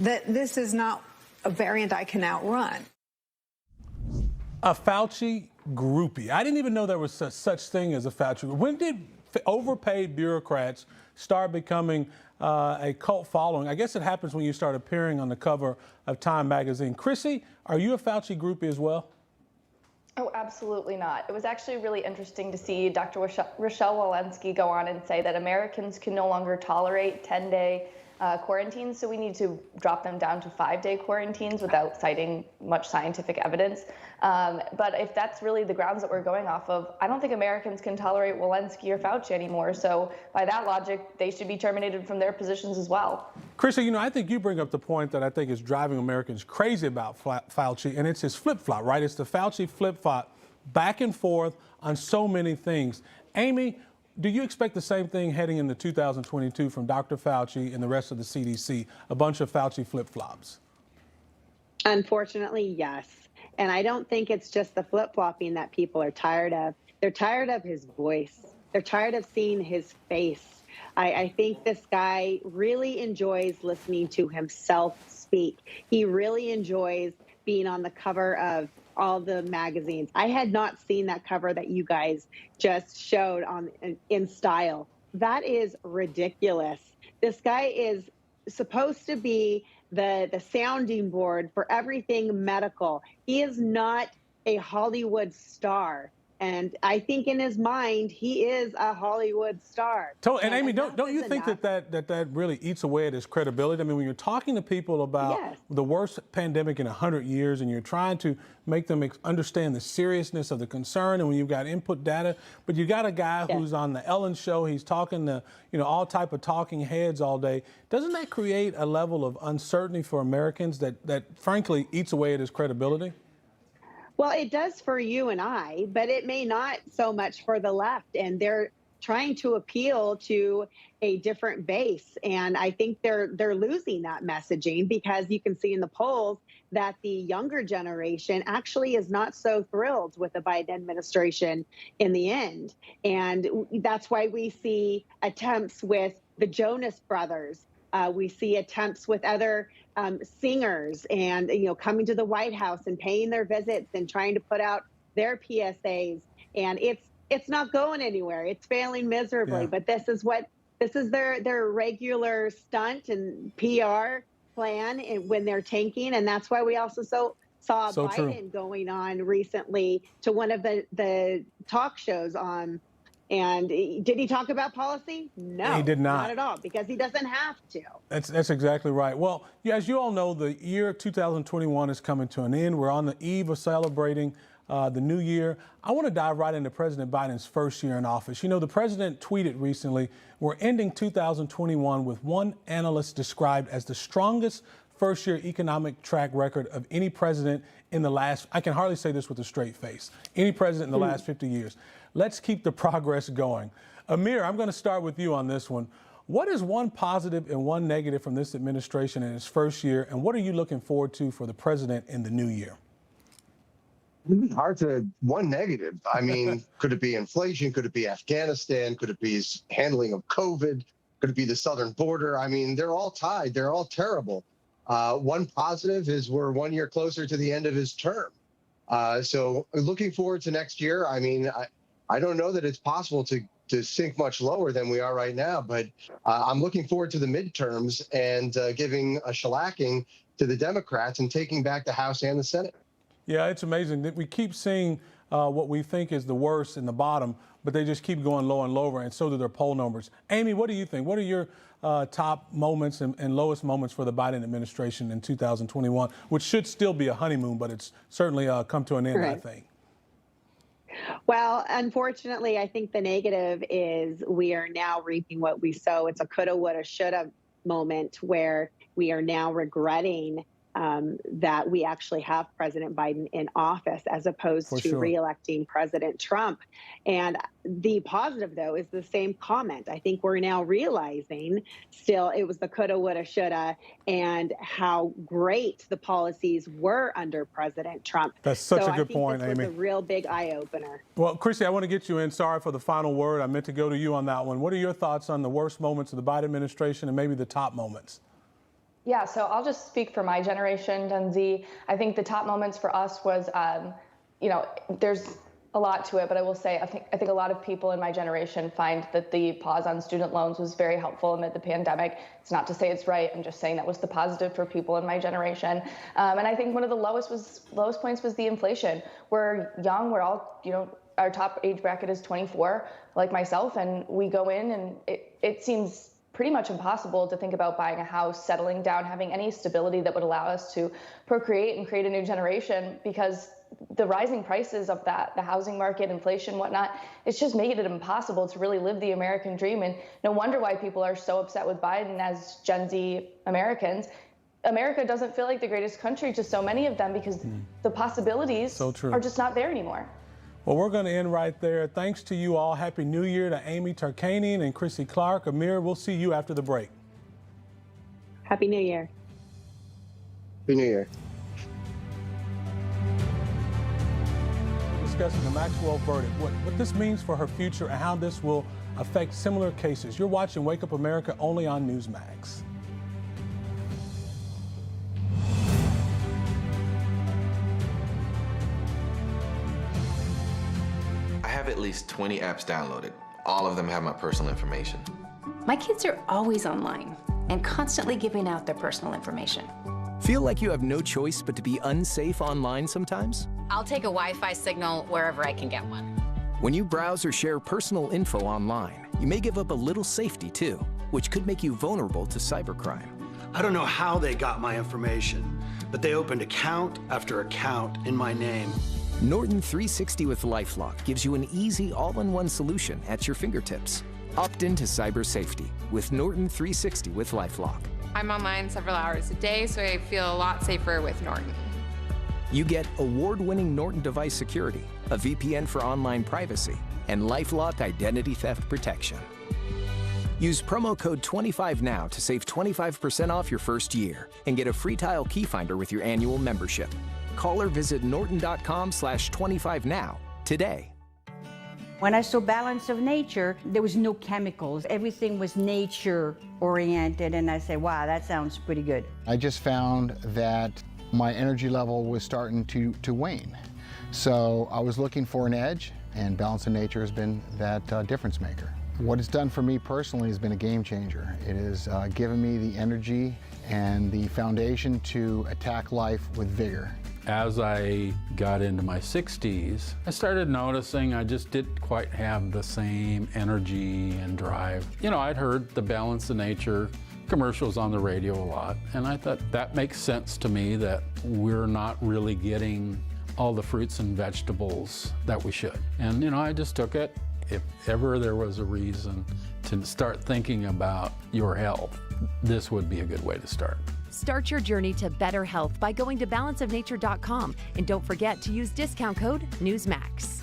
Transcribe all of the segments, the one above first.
that this is not a variant I can outrun. A Fauci groupie. I didn't even know there was such thing as a Fauci. When did overpaid bureaucrats start becoming a cult following? I guess it happens when you start appearing on the cover of Time magazine. Chrissy, are you a Fauci groupie as well? Oh, absolutely not. It was actually really interesting to see Dr. Rochelle Walensky go on and say that Americans can no longer tolerate 10-day quarantines, so we need to drop them down to 5-day quarantines without citing much scientific evidence. But if that's really the grounds that we're going off of, I don't think Americans can tolerate Walensky or Fauci anymore. So by that logic, they should be terminated from their positions as well. Chrissy, you know, I think you bring up the point that I think is driving Americans crazy about Fauci, and it's his flip-flop, right? It's the Fauci flip-flop back and forth on so many things. Amy, do you expect the same thing heading into 2022 from Dr. Fauci and the rest of the CDC, a bunch of Fauci flip-flops? Unfortunately, yes. And I don't think it's just the flip-flopping that people are tired of. They're tired of his voice. They're tired of seeing his face. I think this guy really enjoys listening to himself speak. He really enjoys being on the cover of all the magazines. I had not seen that cover that you guys just showed in style. That is ridiculous. This guy is supposed to be the sounding board for everything medical. He is not a Hollywood star. And I think in his mind, he is a Hollywood star. And Amy, don't you think that really eats away at his credibility? I mean, when you're talking to people about the worst pandemic in 100 years and you're trying to make them understand the seriousness of the concern, and when you've got input data, but you got a guy who's on the Ellen show, he's talking to, you know, all type of talking heads all day. Doesn't that create a level of uncertainty for Americans that frankly eats away at his credibility? Well, it does for you and I, but it may not so much for the left. And they're trying to appeal to a different base. And I think they're losing that messaging, because you can see in the polls that the younger generation actually is not so thrilled with the Biden administration in the end. And that's why we see attempts with the Jonas Brothers. We see attempts with other singers and, you know, coming to the White House and paying their visits and trying to put out their PSAs. And it's not going anywhere. It's failing miserably. But this is their regular stunt and PR plan when they're tanking. And that's why we also saw Biden going on recently to one of the talk shows on. And did he talk about policy? No, he did not. Not at all, because he doesn't have to. That's exactly right. Well, as you all know, the year 2021 is coming to an end. We're on the eve of celebrating the new year. I want to dive right into President Biden's first year in office. You know, the president tweeted recently, we're ending 2021 with one analyst described as the strongest first-year economic track record of any president in the last, I can hardly say this with a straight face, any president in the last 50 years. Let's keep the progress going. Amir, I'm going to start with you on this one. What is one positive and one negative from this administration in its first year, and what are you looking forward to for the president in the new year? Hard to one negative. I mean, could it be inflation? Could it be Afghanistan? Could it be his handling of COVID? Could it be the southern border? I mean, they're all tied. They're all terrible. One positive is we're 1 year closer to the end of his term. So looking forward to next year. I mean, I don't know that it's possible to sink much lower than we are right now, but I'm looking forward to the midterms and giving a shellacking to the Democrats and taking back the House and the Senate. Yeah, it's amazing that we keep seeing what we think is the worst in the bottom, but they just keep going lower and lower, and so do their poll numbers. Amy, what do you think? What are your top moments and lowest moments for the Biden administration in 2021, which should still be a honeymoon, but it's certainly come to an end, I think? Well, unfortunately, I think the negative is we are now reaping what we sow. It's a coulda, woulda, shoulda moment where we are now regretting that we actually have President Biden in office as opposed to reelecting President Trump. And the positive, though, is the same comment. I think we're now realizing still it was the coulda, woulda, shoulda, and how great the policies were under President Trump. That's such a good point, Amy. This was a real big eye-opener. Well, Chrissy, I want to get you in. Sorry for the final word. I meant to go to you on that one. What are your thoughts on the worst moments of the Biden administration and maybe the top moments? Yeah, so I'll just speak for my generation, Gen Z. I think the top moments for us was, there's a lot to it, but I will say I think a lot of people in my generation find that the pause on student loans was very helpful amid the pandemic. It's not to say it's right. I'm just saying that was the positive for people in my generation. And I think one of the lowest points was the inflation. We're young. We're all, our top age bracket is 24, like myself, and we go in and it seems pretty much impossible to think about buying a house, settling down, having any stability that would allow us to procreate and create a new generation, because the rising prices of that, the housing market, inflation, whatnot, it's just making it impossible to really live the American dream. And no wonder why people are so upset with Biden as Gen Z Americans. America doesn't feel like the greatest country to so many of them because the possibilities are just not there anymore. Well, we're going to end right there. Thanks to you all. Happy New Year to Amy Tarkanian and Chrissy Clark. Amir, we'll see you after the break. Happy New Year. Happy New Year. Discussing the Maxwell verdict, what this means for her future and how this will affect similar cases. You're watching Wake Up America only on Newsmax. I have at least 20 apps downloaded. All of them have my personal information. My kids are always online and constantly giving out their personal information. Feel like you have no choice but to be unsafe online sometimes? I'll take a Wi-Fi signal wherever I can get one. When you browse or share personal info online, you may give up a little safety too, which could make you vulnerable to cybercrime. I don't know how they got my information, but they opened account after account in my name. Norton 360 with LifeLock gives you an easy all-in-one solution at your fingertips. Opt into cyber safety with Norton 360 with LifeLock. I'm online several hours a day, so I feel a lot safer with Norton. You get award-winning Norton device security, a VPN for online privacy, and LifeLock identity theft protection. Use promo code 25NOW to save 25% off your first year and get a free tile key finder with your annual membership. Call or visit norton.com/25now today. When I saw Balance of Nature, there was no chemicals. Everything was nature-oriented, and I said, wow, that sounds pretty good. I just found that my energy level was starting to wane. So I was looking for an edge, and Balance of Nature has been that difference maker. What it's done for me personally has been a game changer. It has given me the energy and the foundation to attack life with vigor. As I got into my 60s, I started noticing I just didn't quite have the same energy and drive. I'd heard the Balance of Nature commercials on the radio a lot, and I thought that makes sense to me that we're not really getting all the fruits and vegetables that we should. And I just took it. If ever there was a reason to start thinking about your health, this would be a good way to start. Start your journey to better health by going to balanceofnature.com, and don't forget to use discount code NEWSMAX.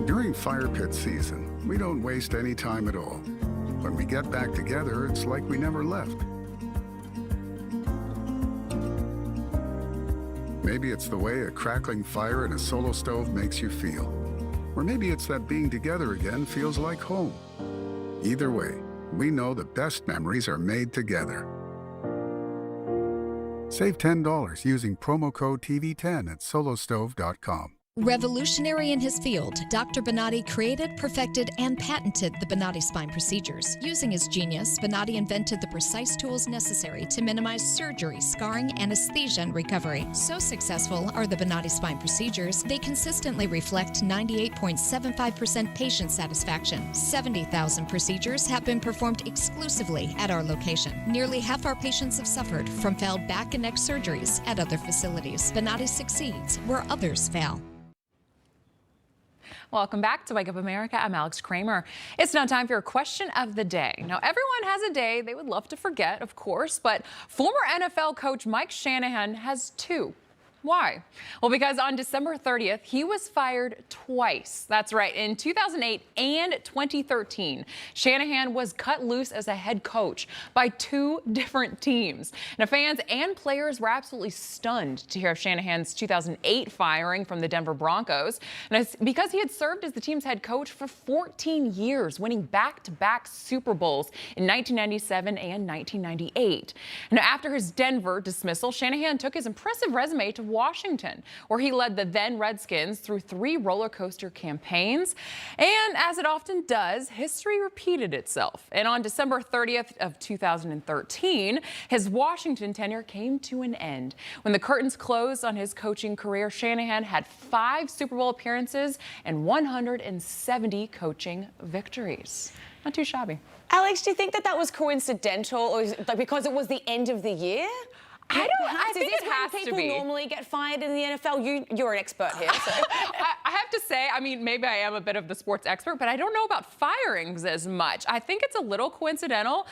During fire pit season, we don't waste any time at all. When we get back together, it's like we never left. Maybe it's the way a crackling fire in a solo stove makes you feel. Or maybe it's that being together again feels like home. Either way, we know the best memories are made together. Save $10 using promo code TV10 at solostove.com. Revolutionary in his field, Dr. Bonatti created, perfected, and patented the Bonatti spine procedures. Using his genius, Bonatti invented the precise tools necessary to minimize surgery, scarring, anesthesia, and recovery. So successful are the Bonatti spine procedures, they consistently reflect 98.75% patient satisfaction. 70,000 procedures have been performed exclusively at our location. Nearly half our patients have suffered from failed back and neck surgeries at other facilities. Bonatti succeeds where others fail. Welcome back to Wake Up America. I'm Alex Kramer. It's now time for your question of the day. Now, everyone has a day they would love to forget, of course, but former NFL coach Mike Shanahan has two. Why? Well, because on December 30th, he was fired twice. That's right. In 2008 and 2013, Shanahan was cut loose as a head coach by two different teams. Now, fans and players were absolutely stunned to hear of Shanahan's 2008 firing from the Denver Broncos. And it's because he had served as the team's head coach for 14 years, winning back-to-back Super Bowls in 1997 and 1998. Now, after his Denver dismissal, Shanahan took his impressive resume to Washington, where he led the then Redskins through 3 roller coaster campaigns. And as it often does, history repeated itself. And on December 30th of 2013, his Washington tenure came to an end. When the curtains closed on his coaching career, Shanahan had 5 Super Bowl appearances and 170 coaching victories. Not too shabby. Alex, do you think that that was coincidental, or is it, like, because it was the end of the year? I think it has to be. People normally get fired in the NFL. You're an expert here. So. I have to say, I mean, maybe I am a bit of the sports expert, but I don't know about firings as much. I think it's a little coincidental.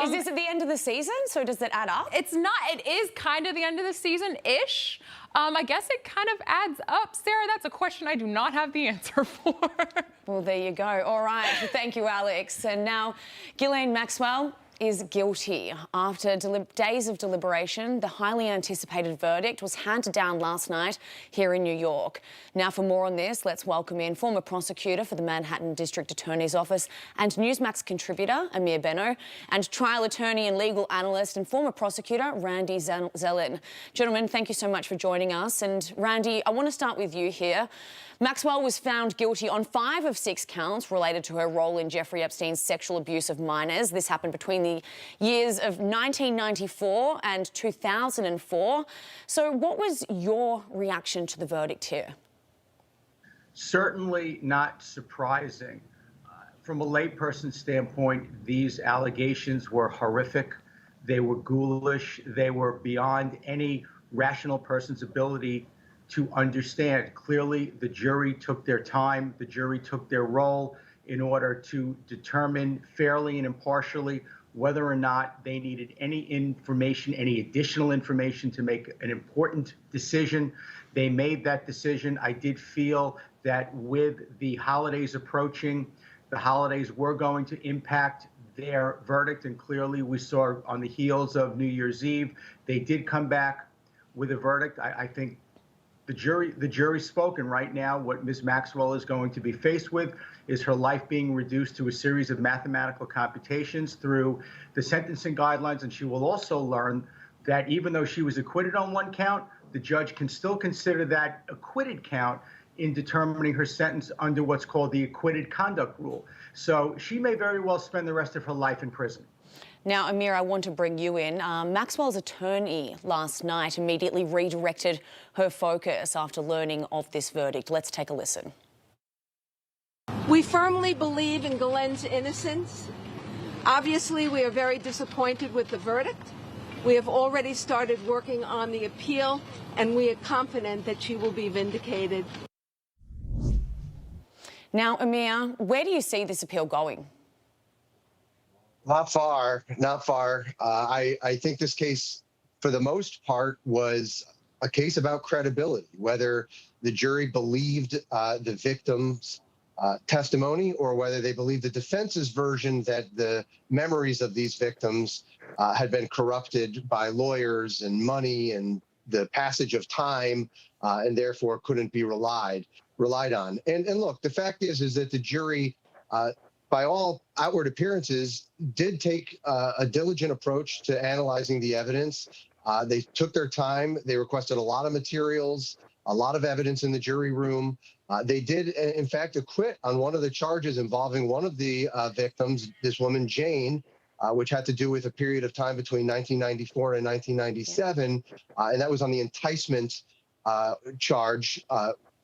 Is this at the end of the season? So does that add up? It's not. It is kind of the end of the season-ish. I guess it kind of adds up. Sarah, that's a question I do not have the answer for. Well, there you go. All right. Well, thank you, Alex. And now, Ghislaine Maxwell is guilty. After days of deliberation, the highly anticipated verdict was handed down last night here in New York. Now, for more on this, let's welcome in former prosecutor for the Manhattan District Attorney's Office and Newsmax contributor Amir Benno, and trial attorney and legal analyst and former prosecutor Randy Zellin. Gentlemen, thank you so much for joining us. And Randy, I want to start with you here. Maxwell was found guilty on 5 of 6 counts related to her role in Jeffrey Epstein's sexual abuse of minors. This happened between the years of 1994 and 2004. So what was your reaction to the verdict here? Certainly not surprising. From a layperson's standpoint, these allegations were horrific. They were ghoulish. They were beyond any rational person's ability to understand. Clearly, the jury took their time. The jury took their role in order to determine fairly and impartially whether or not they needed any information, any additional information to make an important decision. They made that decision. I did feel that with the holidays approaching, the holidays were going to impact their verdict. And clearly we saw on the heels of New Year's Eve, they did come back with a verdict. I think the jury's spoken right now. What Ms. Maxwell is going to be faced with is her life being reduced to a series of mathematical computations through the sentencing guidelines. And she will also learn that even though she was acquitted on 1 count, the judge can still consider that acquitted count in determining her sentence under what's called the acquitted conduct rule. So she may very well spend the rest of her life in prison. Now, Amir, I want to bring you in. Maxwell's attorney last night immediately redirected her focus after learning of this verdict. Let's take a listen. We firmly believe in Ghislaine's innocence. Obviously, we are very disappointed with the verdict. We have already started working on the appeal, and we are confident that she will be vindicated. Now, Amir, where do you see this appeal going? Not far, not far. I think this case, for the most part, was a case about credibility, whether the jury believed the victim's testimony or whether they believed the defense's version that the memories of these victims had been corrupted by lawyers and money and the passage of time and therefore couldn't be relied on. And look, the fact is that the jury, by all outward appearances, did take a diligent approach to analyzing the evidence. They took their time. They requested a lot of materials, a lot of evidence in the jury room. They did, in fact, acquit on one of the charges involving one of the victims, this woman, Jane, which had to do with a period of time between 1994 and 1997. And that was on the enticement charge.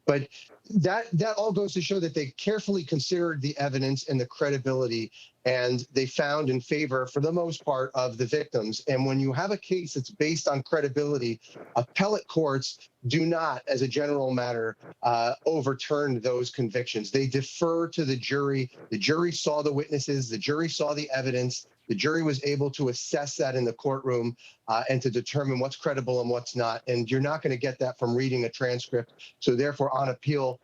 But that all goes to show that they carefully considered the evidence and the credibility, and they found in favor, for the most part, of the victims. And when you have a case that's based on credibility, appellate courts do not, as a general matter, overturn those convictions. They defer to the jury. The jury saw the witnesses. The jury saw the evidence. The jury was able to assess that in the courtroom and to determine what's credible and what's not. And you're not going to get that from reading a transcript. So therefore, on appeal,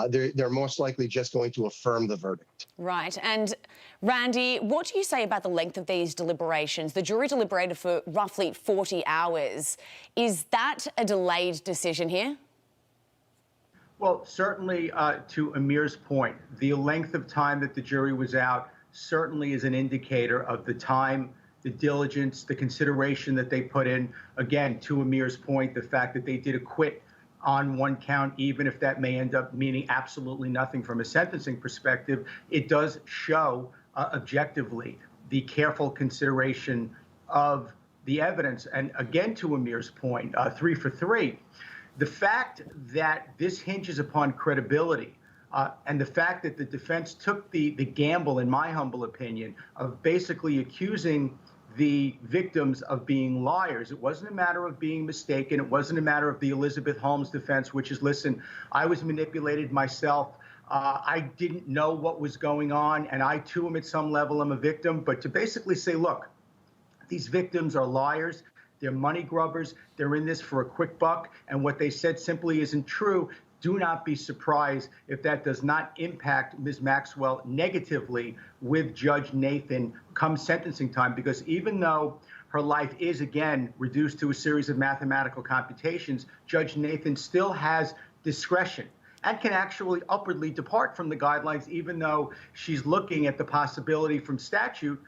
they're most likely just going to affirm the verdict. Right. And Randy, what do you say about the length of these deliberations? The jury deliberated for roughly 40 hours. Is that a delayed decision here? Well, certainly to Amir's point, the length of time that the jury was out certainly is an indicator of the time, the diligence, the consideration that they put in. Again, to Amir's point, the fact that they did acquit on one count, even if that may end up meaning absolutely nothing from a sentencing perspective, it does show objectively the careful consideration of the evidence. And again, to Amir's point, 3 for 3. The fact that this hinges upon credibility and the fact that the defense took the gamble, in my humble opinion, of basically accusing the victims of being liars. It wasn't a matter of being mistaken. It wasn't a matter of the Elizabeth Holmes defense, which is, listen, I was manipulated myself. I didn't know what was going on, and I too am at some level am a victim. But to basically say, look, these victims are liars. They're money grubbers. They're in this for a quick buck. And what they said simply isn't true. Do not be surprised if that does not impact Ms. Maxwell negatively with Judge Nathan come sentencing time, because even though her life is, again, reduced to a series of mathematical computations, Judge Nathan still has discretion and can actually upwardly depart from the guidelines, even though she's looking at the possibility from statute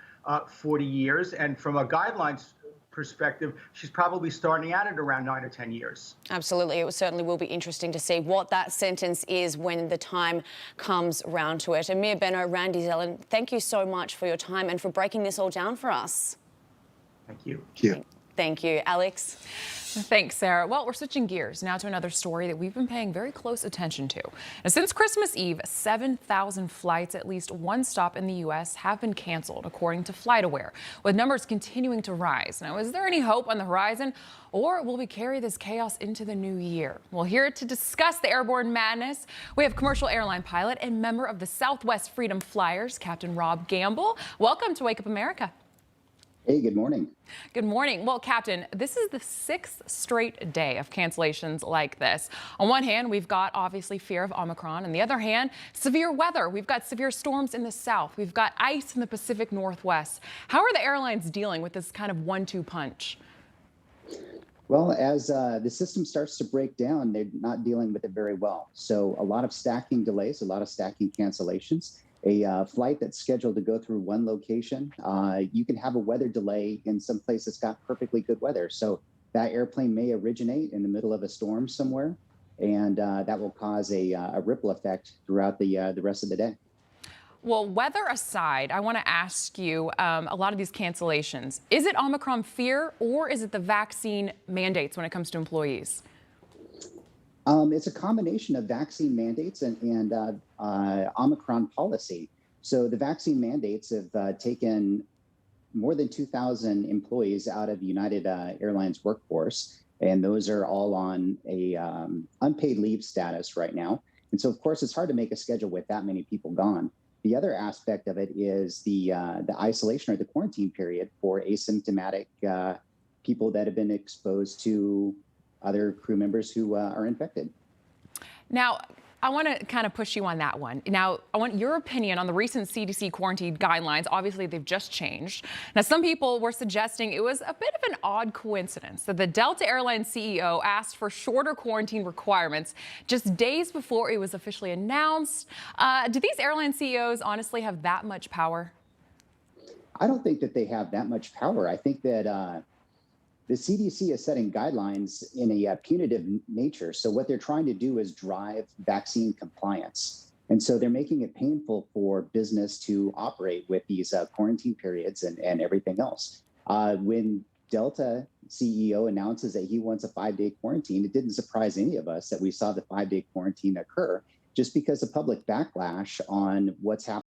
40 years. And from a guidelines perspective, she's probably starting out at around 9 or 10 years. Absolutely. It certainly will be interesting to see what that sentence is when the time comes round to it. Amir Benno, Randy Zellen, thank you so much for your time and for breaking this all down for us. Thank you. Thank you. Thank you. Alex? Thanks, Sarah. Well, we're switching gears now to another story that we've been paying very close attention to. Now, since Christmas Eve, 7,000 flights, at least one stop in the U.S., have been canceled, according to FlightAware, with numbers continuing to rise. Now, is there any hope on the horizon, or will we carry this chaos into the new year? Well, here to discuss the airborne madness, we have commercial airline pilot and member of the Southwest Freedom Flyers, Captain Rob Gamble. Welcome to Wake Up America. Hey, good morning. Good morning. Well, Captain, this is the 6th straight day of cancellations like this. On one hand, we've got obviously fear of Omicron. On the other hand, severe weather. We've got severe storms in the south. We've got ice in the Pacific Northwest. How are the airlines dealing with this kind of 1-2 punch? Well, as the system starts to break down, they're not dealing with it very well. So a lot of stacking delays, a lot of stacking cancellations. A flight that's scheduled to go through one location, you can have a weather delay in some place that's got perfectly good weather. So that airplane may originate in the middle of a storm somewhere, and that will cause a ripple effect throughout the rest of the day. Well, weather aside, I want to ask you, a lot of these cancellations, is it Omicron fear or is it the vaccine mandates when it comes to employees? It's a combination of vaccine mandates and Omicron policy. So the vaccine mandates have taken more than 2,000 employees out of United Airlines workforce, and those are all on a unpaid leave status right now. And so, of course, it's hard to make a schedule with that many people gone. The other aspect of it is the isolation or the quarantine period for asymptomatic people that have been exposed to other crew members who are infected. Now, I want to kind of push you on that one. Now, I want your opinion on the recent CDC quarantine guidelines. Obviously, they've just changed. Now, some people were suggesting it was a bit of an odd coincidence that the Delta Airlines CEO asked for shorter quarantine requirements just days before it was officially announced. Do these airline CEOs honestly have that much power? I don't think that they have that much power. I think that the CDC is setting guidelines in a punitive nature. So what they're trying to do is drive vaccine compliance. And so they're making it painful for business to operate with these quarantine periods and everything else. When Delta CEO announces that he wants a 5-day quarantine, it didn't surprise any of us that we saw the 5-day quarantine occur just because of public backlash on what's happening.